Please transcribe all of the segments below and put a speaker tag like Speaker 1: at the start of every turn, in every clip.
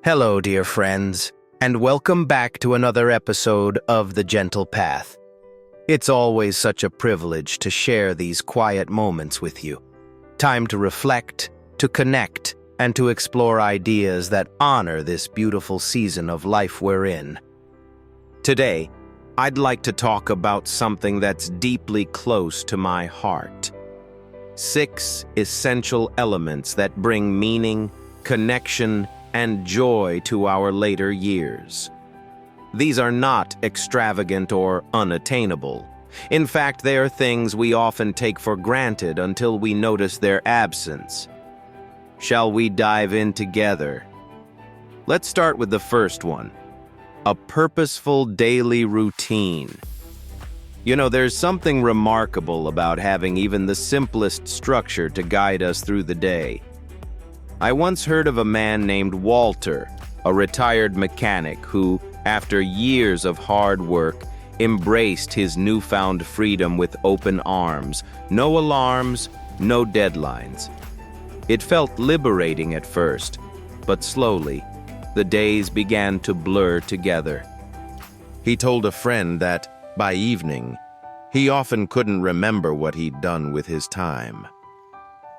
Speaker 1: Hello, dear friends, and welcome back to another episode of The Gentle Path. It's always such a privilege to share these quiet moments with you. Time to reflect, to connect, and to explore ideas that honor this beautiful season of life we're in. Today, I'd like to talk about something that's deeply close to my heart. 6 essential elements that bring meaning, connection, and joy to our later years. These are not extravagant or unattainable. In fact, they are things we often take for granted until we notice their absence. Shall we dive in together? Let's start with the first one: a purposeful daily routine. There's something remarkable about having even the simplest structure to guide us through the day. I once heard of a man named Walter, a retired mechanic who, after years of hard work, embraced his newfound freedom with open arms. No alarms, no deadlines. It felt liberating at first, but slowly, the days began to blur together. He told a friend that, by evening, he often couldn't remember what he'd done with his time.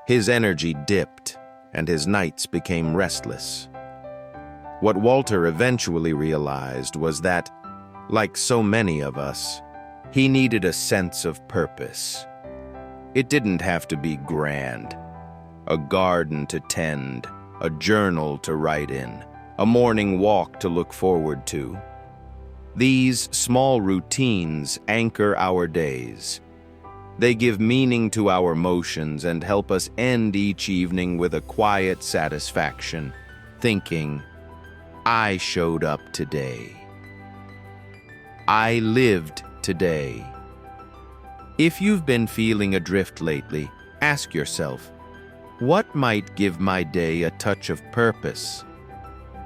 Speaker 1: His energy dipped, and his nights became restless. What Walter eventually realized was that, like so many of us, he needed a sense of purpose. It didn't have to be grand. A garden to tend, a journal to write in, a morning walk to look forward to. These small routines anchor our days. They give meaning to our motions and help us end each evening with a quiet satisfaction, thinking, I showed up today. I lived today. If you've been feeling adrift lately, ask yourself, what might give my day a touch of purpose?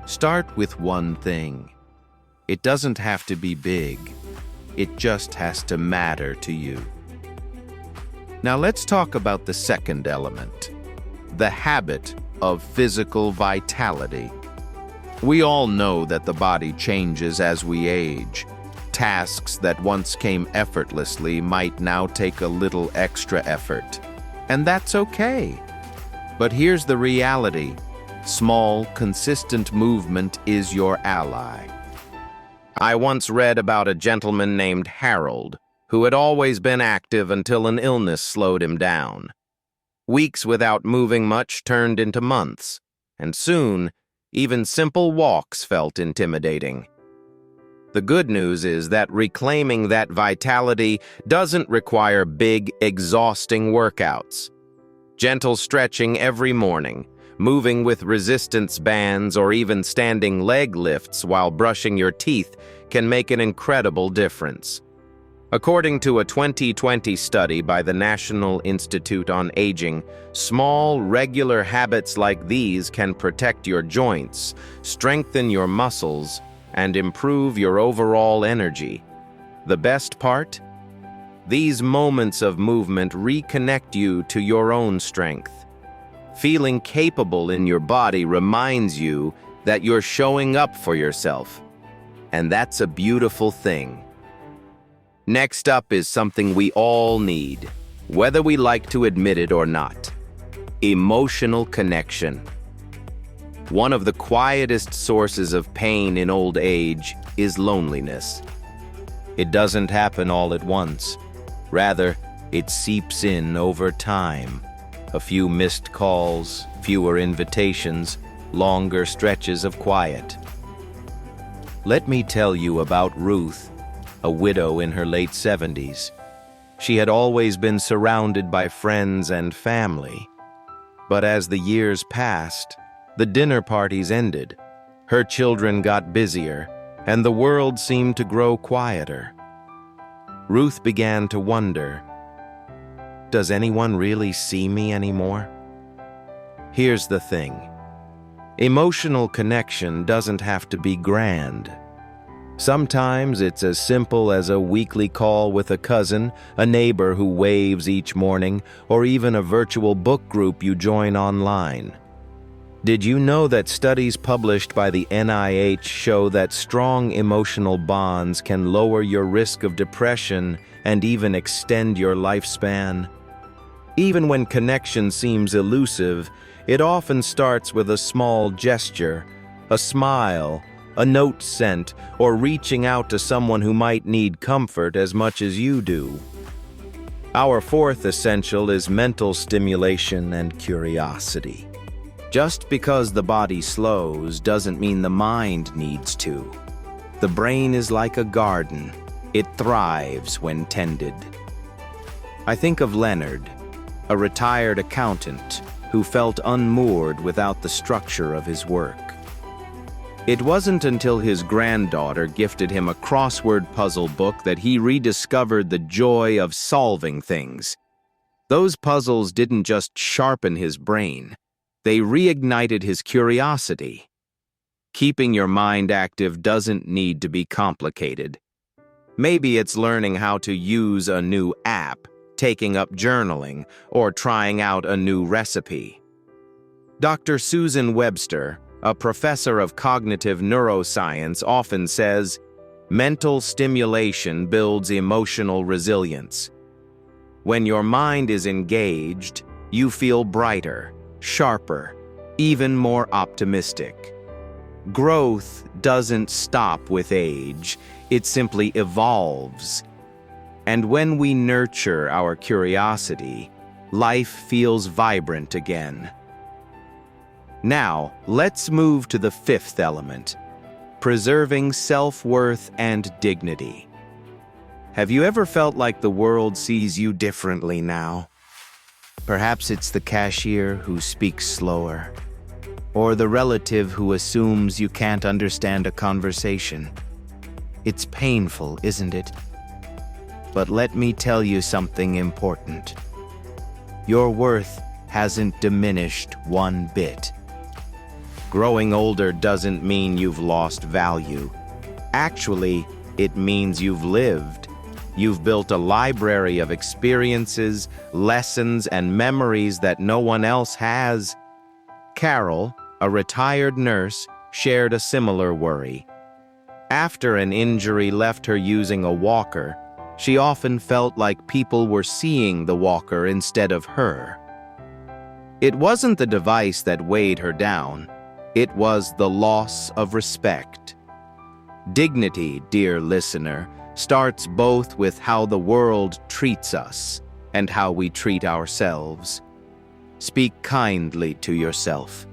Speaker 1: Start with one thing. It doesn't have to be big. It just has to matter to you. Now let's talk about the second element, the habit of physical vitality. We all know that the body changes as we age. Tasks that once came effortlessly might now take a little extra effort. And that's okay. But here's the reality. Small, consistent movement is your ally. I once read about a gentleman named Harold, who had always been active until an illness slowed him down. Weeks without moving much turned into months, and soon, even simple walks felt intimidating. The good news is that reclaiming that vitality doesn't require big, exhausting workouts. Gentle stretching every morning, moving with resistance bands, or even standing leg lifts while brushing your teeth can make an incredible difference. According to a 2020 study by the National Institute on Aging, small, regular habits like these can protect your joints, strengthen your muscles, and improve your overall energy. The best part? These moments of movement reconnect you to your own strength. Feeling capable in your body reminds you that you're showing up for yourself. And that's a beautiful thing. Next up is something we all need, whether we like to admit it or not: emotional connection. One of the quietest sources of pain in old age is loneliness. It doesn't happen all at once. Rather, it seeps in over time. A few missed calls, fewer invitations, longer stretches of quiet. Let me tell you about Ruth, a widow in her late 70s. She had always been surrounded by friends and family. But as the years passed, the dinner parties ended. Her children got busier, and the world seemed to grow quieter. Ruth began to wonder, does anyone really see me anymore? Here's the thing. Emotional connection doesn't have to be grand. Sometimes it's as simple as a weekly call with a cousin, a neighbor who waves each morning, or even a virtual book group you join online. Did you know that studies published by the NIH show that strong emotional bonds can lower your risk of depression and even extend your lifespan? Even when connection seems elusive, it often starts with a small gesture, a smile, a note sent, or reaching out to someone who might need comfort as much as you do. Our fourth essential is mental stimulation and curiosity. Just because the body slows doesn't mean the mind needs to. The brain is like a garden. It thrives when tended. I think of Leonard, a retired accountant who felt unmoored without the structure of his work. It wasn't until his granddaughter gifted him a crossword puzzle book that he rediscovered the joy of solving things. Those puzzles didn't just sharpen his brain. They reignited his curiosity. Keeping your mind active doesn't need to be complicated. Maybe it's learning how to use a new app, taking up journaling, or trying out a new recipe. Dr. Susan Webster, a professor of cognitive neuroscience, often says, "Mental stimulation builds emotional resilience." When your mind is engaged, you feel brighter, sharper, even more optimistic. Growth doesn't stop with age, it simply evolves. And when we nurture our curiosity, life feels vibrant again. Now, let's move to the fifth element, preserving self-worth and dignity. Have you ever felt like the world sees you differently now? Perhaps it's the cashier who speaks slower, or the relative who assumes you can't understand a conversation. It's painful, isn't it? But let me tell you something important. Your worth hasn't diminished one bit. Growing older doesn't mean you've lost value. Actually, it means you've lived. You've built a library of experiences, lessons, and memories that no one else has. Carol, a retired nurse, shared a similar worry. After an injury left her using a walker, she often felt like people were seeing the walker instead of her. It wasn't the device that weighed her down. It was the loss of respect. Dignity, dear listener, starts both with how the world treats us and how we treat ourselves. Speak kindly to yourself.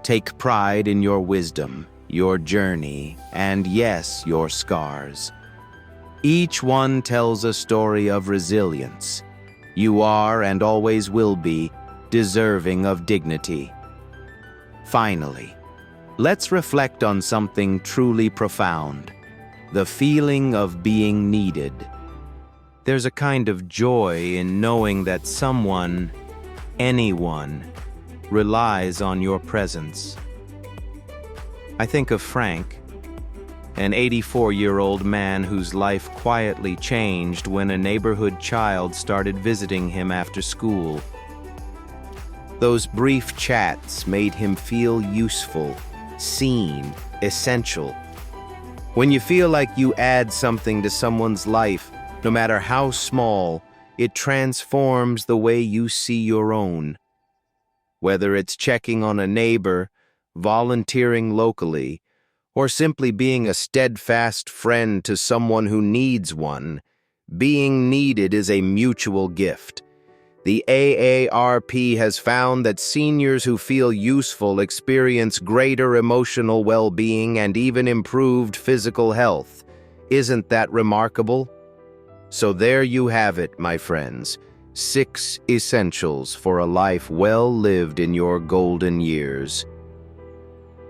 Speaker 1: Take pride in your wisdom, your journey, and yes, your scars. Each one tells a story of resilience. You are, and always will be, deserving of dignity. Finally, let's reflect on something truly profound. The feeling of being needed. There's a kind of joy in knowing that someone, anyone, relies on your presence. I think of Frank, an 84-year-old man whose life quietly changed when a neighborhood child started visiting him after school. Those brief chats made him feel useful, seen, essential. When you feel like you add something to someone's life, no matter how small, it transforms the way you see your own. Whether it's checking on a neighbor, volunteering locally, or simply being a steadfast friend to someone who needs one, being needed is a mutual gift. The AARP has found that seniors who feel useful experience greater emotional well-being and even improved physical health. Isn't that remarkable? So there you have it, my friends. 6 essentials for a life well lived in your golden years.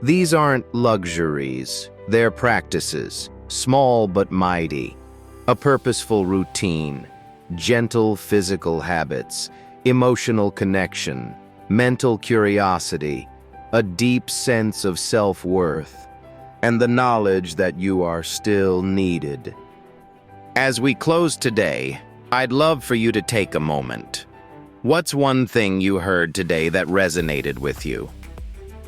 Speaker 1: These aren't luxuries, they're practices, small but mighty. A purposeful routine, gentle physical habits, emotional connection, mental curiosity, a deep sense of self-worth, and the knowledge that you are still needed. As we close today, I'd love for you to take a moment. What's one thing you heard today that resonated with you?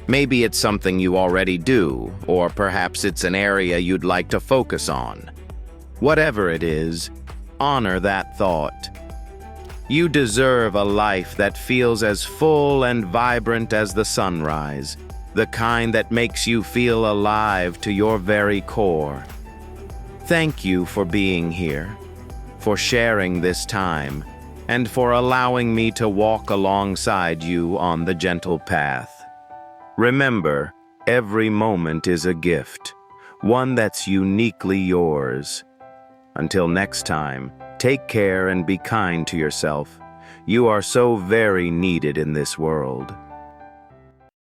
Speaker 1: Maybe it's something you already do, or perhaps it's an area you'd like to focus on. Whatever it is, honor that thought. You deserve a life that feels as full and vibrant as the sunrise, the kind that makes you feel alive to your very core. Thank you for being here, for sharing this time, and for allowing me to walk alongside you on the gentle path. Remember, every moment is a gift, one that's uniquely yours. Until next time, take care and be kind to yourself. You are so very needed in this world.